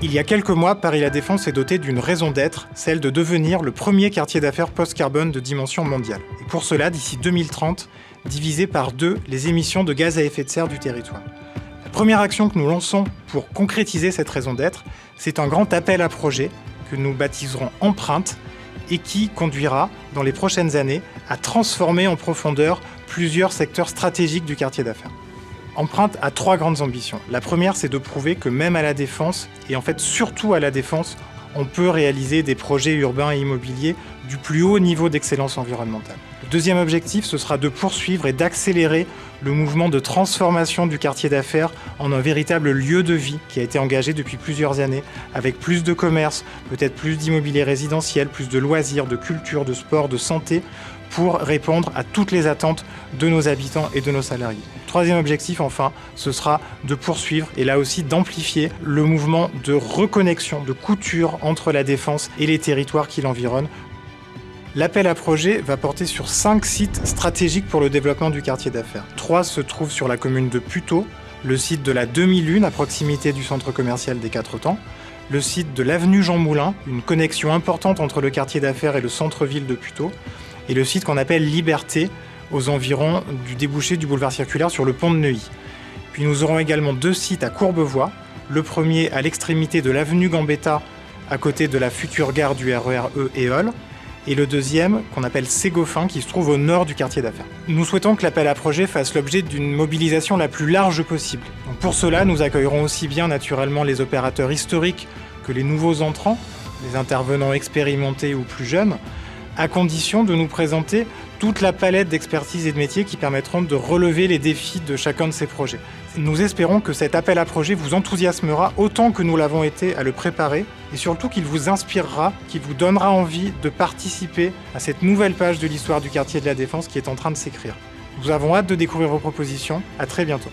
Il y a quelques mois, Paris La Défense s'est doté d'une raison d'être, celle de devenir le premier quartier d'affaires post-carbone de dimension mondiale. Et pour cela, d'ici 2030, diviser par 2 les émissions de gaz à effet de serre du territoire. La première action que nous lançons pour concrétiser cette raison d'être, c'est un grand appel à projets que nous baptiserons Empreinte et qui conduira, dans les prochaines années, à transformer en profondeur plusieurs secteurs stratégiques du quartier d'affaires. Empreinte a 3 grandes ambitions. La première, c'est de prouver que même à La Défense, et en fait surtout à La Défense, on peut réaliser des projets urbains et immobiliers du plus haut niveau d'excellence environnementale. Le deuxième objectif, ce sera de poursuivre et d'accélérer le mouvement de transformation du quartier d'affaires en un véritable lieu de vie qui a été engagé depuis plusieurs années, avec plus de commerce, peut-être plus d'immobilier résidentiel, plus de loisirs, de culture, de sport, de santé, pour répondre à toutes les attentes de nos habitants et de nos salariés. Troisième objectif, enfin, ce sera de poursuivre et là aussi d'amplifier le mouvement de reconnexion, de couture entre La Défense et les territoires qui l'environnent. L'appel à projet va porter sur 5 sites stratégiques pour le développement du quartier d'affaires. 3 se trouvent sur la commune de Puteaux, le site de la Demi-Lune à proximité du centre commercial des 4 Temps, le site de l'avenue Jean Moulin, une connexion importante entre le quartier d'affaires et le centre-ville de Puteaux, et le site qu'on appelle Liberté, aux environs du débouché du boulevard circulaire sur le pont de Neuilly. Puis nous aurons également 2 sites à Courbevoie, le premier à l'extrémité de l'avenue Gambetta, à côté de la future gare du RER E Éole, et le deuxième, qu'on appelle Ségophin, qui se trouve au nord du quartier d'affaires. Nous souhaitons que l'appel à projet fasse l'objet d'une mobilisation la plus large possible. Donc pour cela, nous accueillerons aussi bien naturellement les opérateurs historiques que les nouveaux entrants, les intervenants expérimentés ou plus jeunes, à condition de nous présenter toute la palette d'expertise et de métiers qui permettront de relever les défis de chacun de ces projets. Nous espérons que cet appel à projet vous enthousiasmera autant que nous l'avons été à le préparer et surtout qu'il vous inspirera, qu'il vous donnera envie de participer à cette nouvelle page de l'histoire du quartier de La Défense qui est en train de s'écrire. Nous avons hâte de découvrir vos propositions. À très bientôt.